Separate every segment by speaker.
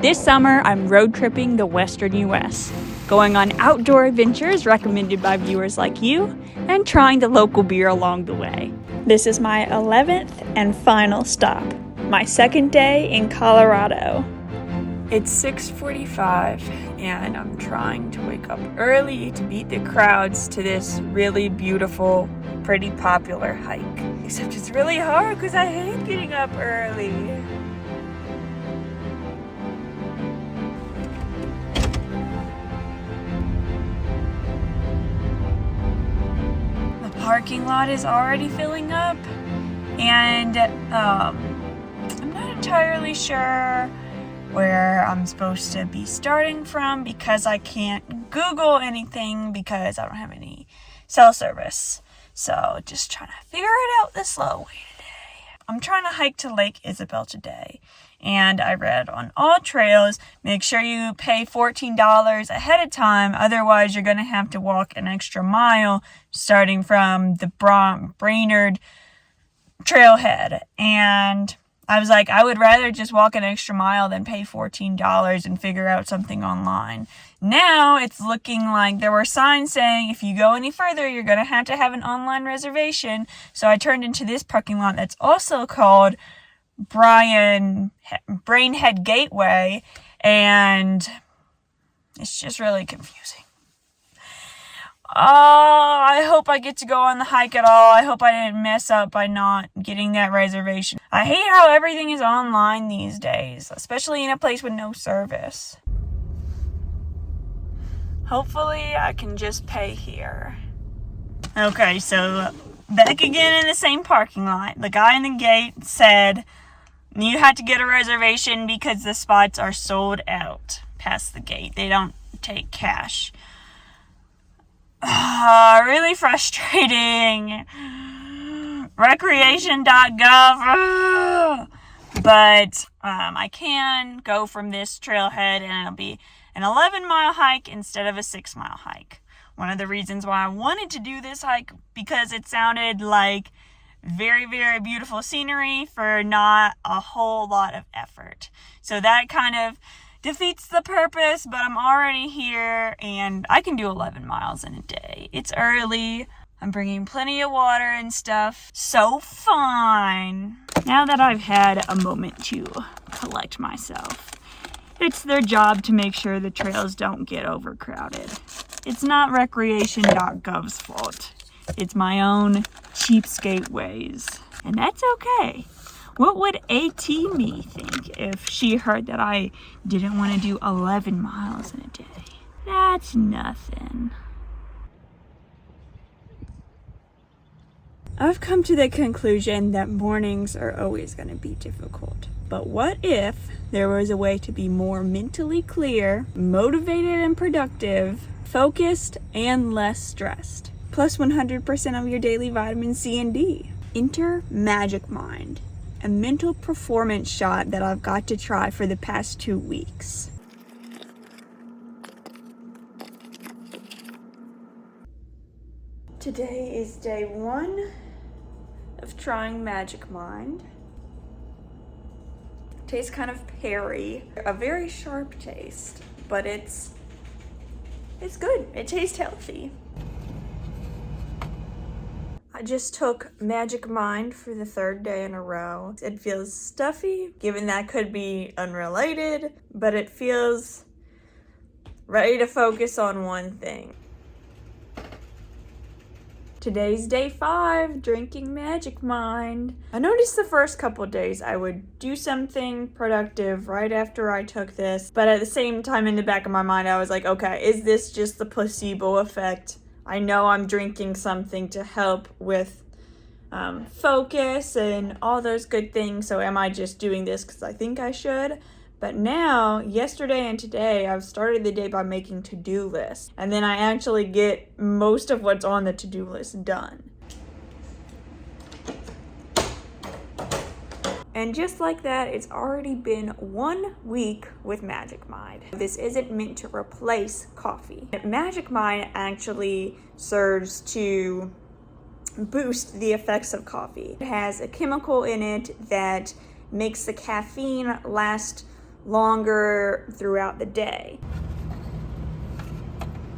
Speaker 1: This summer, I'm road tripping the Western US, going on outdoor adventures recommended by viewers like you, and trying the local beer along the way. This is my 11th and final stop, my second day in Colorado. It's 6:45 and I'm trying to wake up early to beat the crowds to this really beautiful, pretty popular hike. Except it's really hard because I hate getting up early. The parking lot is already filling up and I'm not entirely sure where I'm supposed to be starting from because I can't Google anything because I don't have any cell service. So just trying to figure it out the slow way today. I'm trying to hike to Lake Isabel today. And I read on AllTrails, make sure you pay $14 ahead of time. Otherwise, you're going to have to walk an extra mile starting from the Brainerd trailhead. And I was like, I would rather just walk an extra mile than pay $14 and figure out something online. Now it's looking like there were signs saying if you go any further, you're going to have an online reservation. So I turned into this parking lot that's also called Brainhead Gateway, and it's just really confusing. I hope I get to go on the hike at all. I hope I didn't mess up by not getting that reservation. I hate how everything is online these days, especially in a place with no service. Hopefully I can just pay here. Okay, so back again in the same parking lot. The guy in the gate said you had to get a reservation because the spots are sold out past the gate. They don't take cash. Really frustrating. Recreation.gov. But I can go from this trailhead and it'll be an 11-mile hike instead of a 6-mile hike. One of the reasons why I wanted to do this hike because it sounded like very, very beautiful scenery for not a whole lot of effort. So that kind of defeats the purpose, but I'm already here and I can do 11 miles in a day. It's early. I'm bringing plenty of water and stuff. So fine. Now that I've had a moment to collect myself, it's their job to make sure the trails don't get overcrowded. It's not recreation.gov's fault. It's my own cheapskate ways. And that's okay. What would AT me think if she heard that I didn't want to do 11 miles in a day? That's nothing. I've come to the conclusion that mornings are always going to be difficult. But what if there was a way to be more mentally clear, motivated and productive, focused and less stressed? Plus 100% of your daily vitamin C and D. Enter Magic Mind, a mental performance shot that I've got to try for the past 2 weeks. Today is day 1 of trying Magic Mind. Tastes kind of peary, a very sharp taste, but it's good. It tastes healthy. I just took Magic Mind for the 3rd day in a row. It feels stuffy, given that could be unrelated, but it feels ready to focus on one thing. Today's day 5, drinking Magic Mind. I noticed the first couple days I would do something productive right after I took this, but at the same time in the back of my mind I was like, okay, is this just the placebo effect? I know I'm drinking something to help with focus and all those good things, so am I just doing this because I think I should? But now, yesterday and today, I've started the day by making to-do lists, and then I actually get most of what's on the to-do list done. And just like that, it's already been 1 week with Magic Mind. This isn't meant to replace coffee. Magic Mind actually serves to boost the effects of coffee. It has a chemical in it that makes the caffeine last longer throughout the day.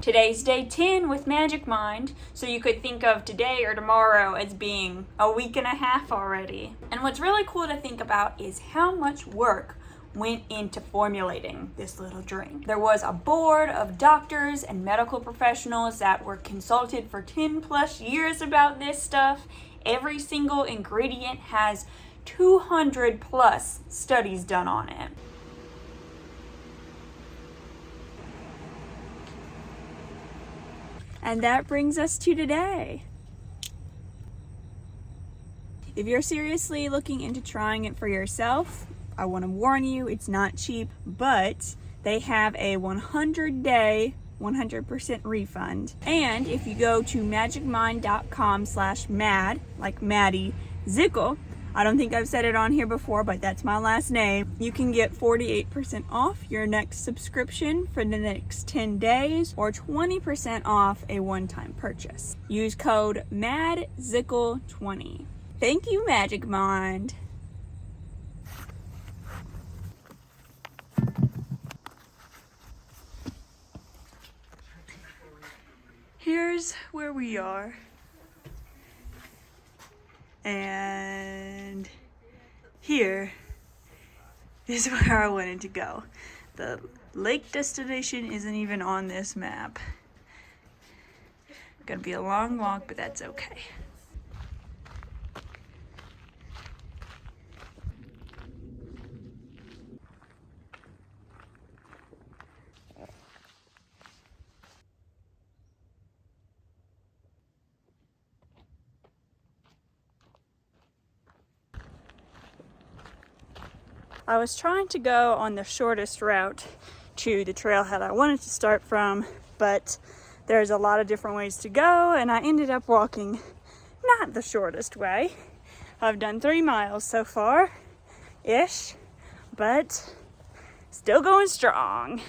Speaker 1: Today's day 10 with Magic Mind, so you could think of today or tomorrow as being a week and a half already. And what's really cool to think about is how much work went into formulating this little drink. There was a board of doctors and medical professionals that were consulted for 10 plus years about this stuff. Every single ingredient has 200 plus studies done on it. And that brings us to today. If you're seriously looking into trying it for yourself, I want to warn you, it's not cheap, but they have a 100-day, 100% refund. And if you go to magicmind.com/mad, like Maddie Zickel, I don't think I've said it on here before, but that's my last name. You can get 48% off your next subscription for the next 10 days or 20% off a one-time purchase. Use code MADZICKLE20. Thank you, Magic Mind. Here's where we are. And here is where I wanted to go. The lake destination isn't even on this map. Gonna be a long walk, but that's okay. I was trying to go on the shortest route to the trailhead I wanted to start from, but there's a lot of different ways to go, and I ended up walking not the shortest way. I've done 3 miles so far-ish, but still going strong.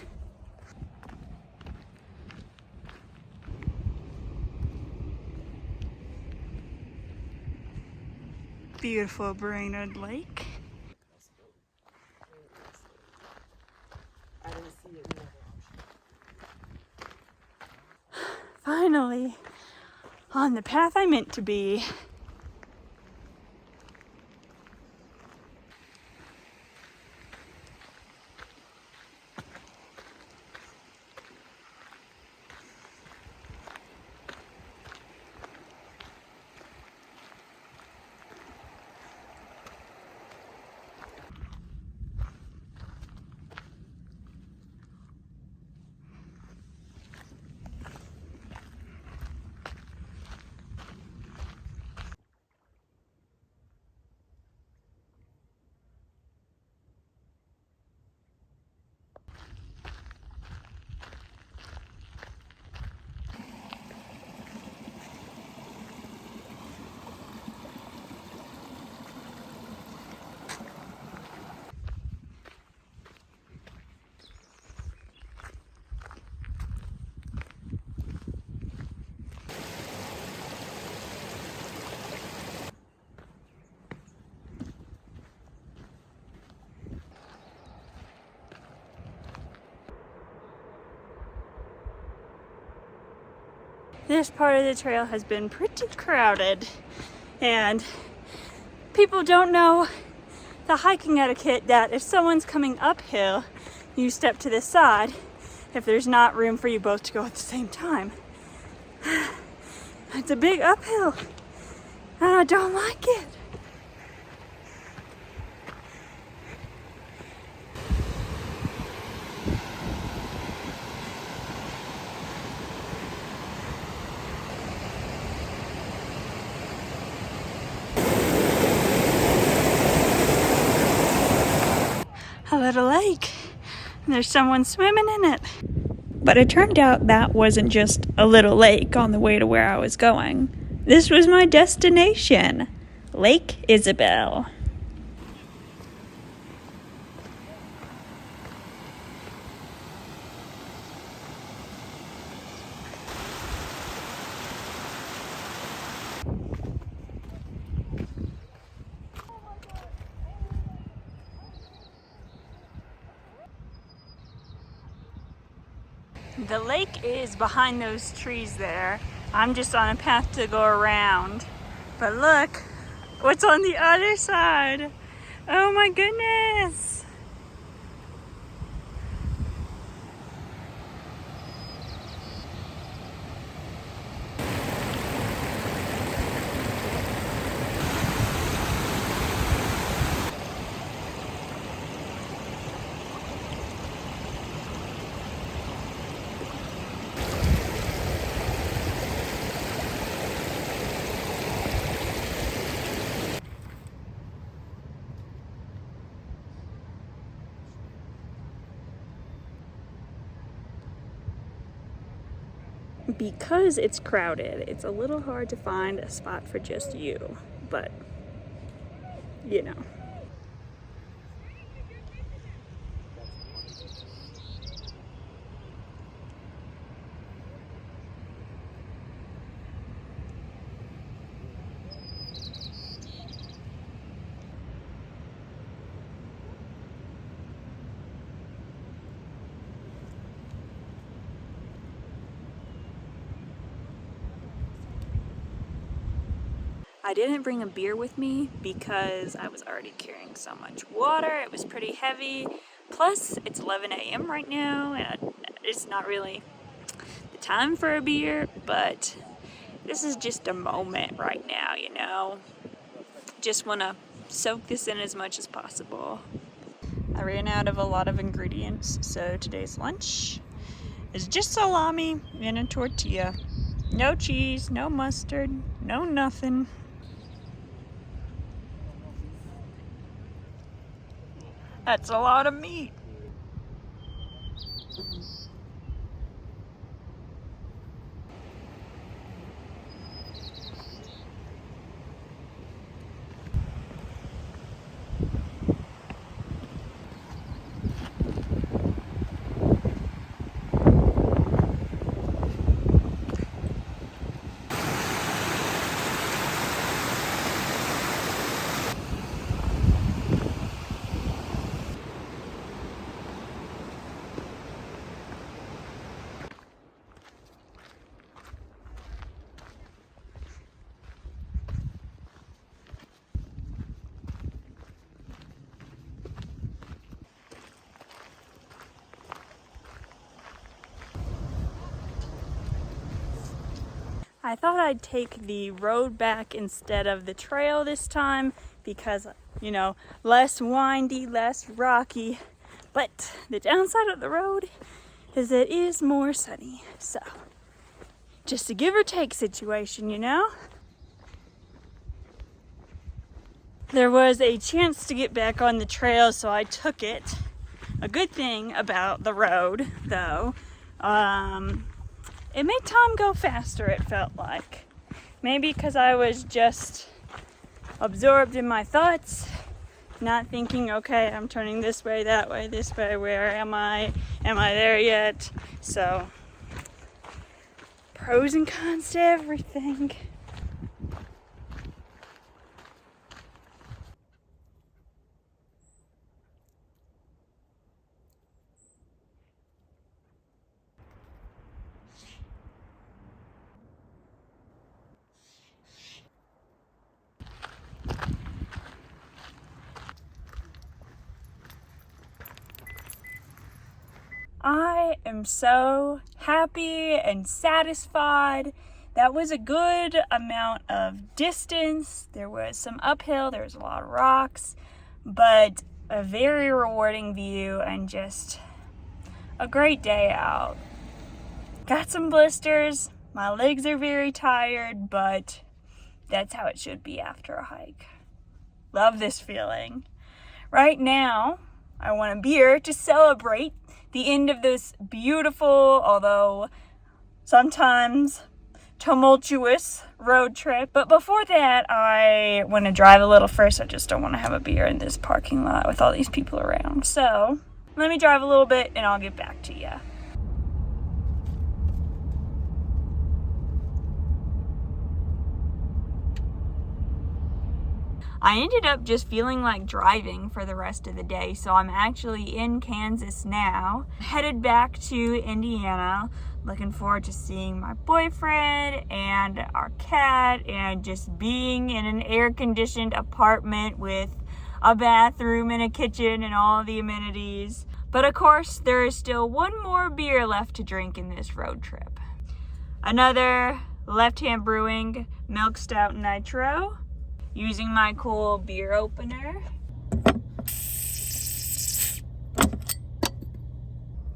Speaker 1: Beautiful Brainerd Lake. Finally, on the path I meant to be. This part of the trail has been pretty crowded, and people don't know the hiking etiquette that if someone's coming uphill, you step to the side if there's not room for you both to go at the same time. It's a big uphill, and I don't like it. A little lake, and there's someone swimming in it. But it turned out that wasn't just a little lake on the way to where I was going. This was my destination, Lake Isabel. The lake is behind those trees there. I'm just on a path to go around. But look, what's on the other side? Oh my goodness. Because it's crowded, it's a little hard to find a spot for just you, but you know. I didn't bring a beer with me because I was already carrying so much water. It was pretty heavy. Plus, it's 11 a.m. right now, and it's not really the time for a beer, but this is just a moment right now, you know? Just want to soak this in as much as possible. I ran out of a lot of ingredients, so today's lunch is just salami and a tortilla. No cheese, no mustard, no nothing. That's a lot of meat. I thought I'd take the road back instead of the trail this time because, you know, less windy, less rocky. But the downside of the road is it is more sunny. So, just a give or take situation, you know? There was a chance to get back on the trail, so I took it. A good thing about the road, though, it made time go faster, it felt like. Maybe because I was just absorbed in my thoughts, not thinking, okay, I'm turning this way, that way, this way, where am I? Am I there yet? So, pros and cons to everything. I am so happy and satisfied. That was a good amount of distance. There was some uphill, there was a lot of rocks, but a very rewarding view and just a great day out. Got some blisters. My legs are very tired, but that's how it should be after a hike. Love this feeling. Right now, I want a beer to celebrate the end of this beautiful, although sometimes tumultuous road trip. But before that, I want to drive a little first. I just don't want to have a beer in this parking lot with all these people around. So let me drive a little bit and I'll get back to you. I ended up just feeling like driving for the rest of the day, so I'm actually in Kansas now, headed back to Indiana. Looking forward to seeing my boyfriend and our cat and just being in an air-conditioned apartment with a bathroom and a kitchen and all the amenities. But of course, there is still one more beer left to drink in this road trip. Another Left Hand Brewing Milk Stout Nitro, using my cool beer opener.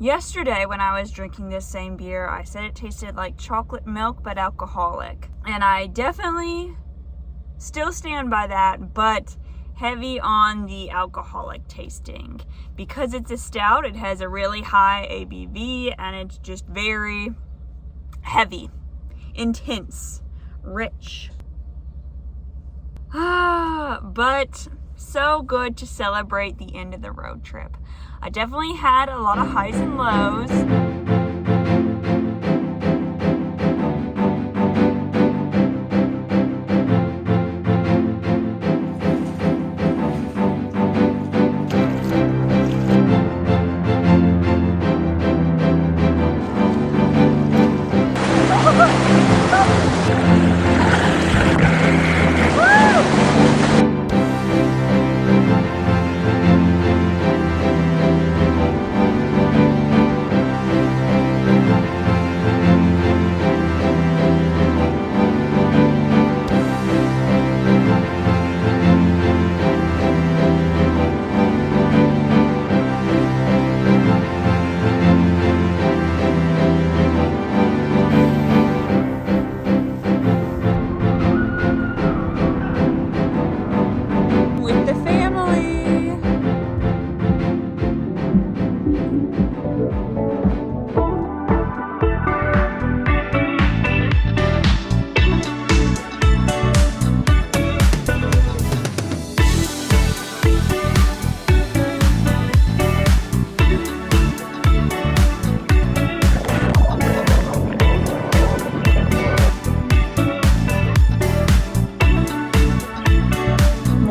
Speaker 1: Yesterday when I was drinking this same beer, I said it tasted like chocolate milk but alcoholic. And I definitely still stand by that, but heavy on the alcoholic tasting. Because it's a stout, it has a really high ABV and it's just very heavy, intense, rich. But so good to celebrate the end of the road trip. I definitely had a lot of highs and lows.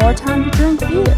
Speaker 1: More time to drink beer.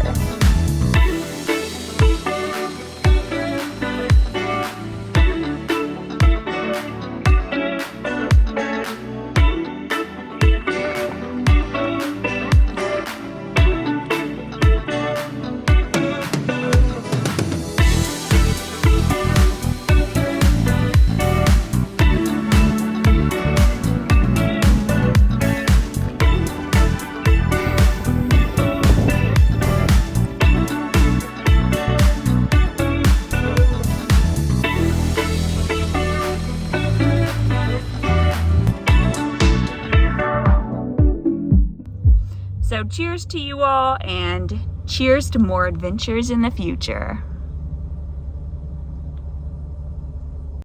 Speaker 1: So cheers to you all, and cheers to more adventures in the future.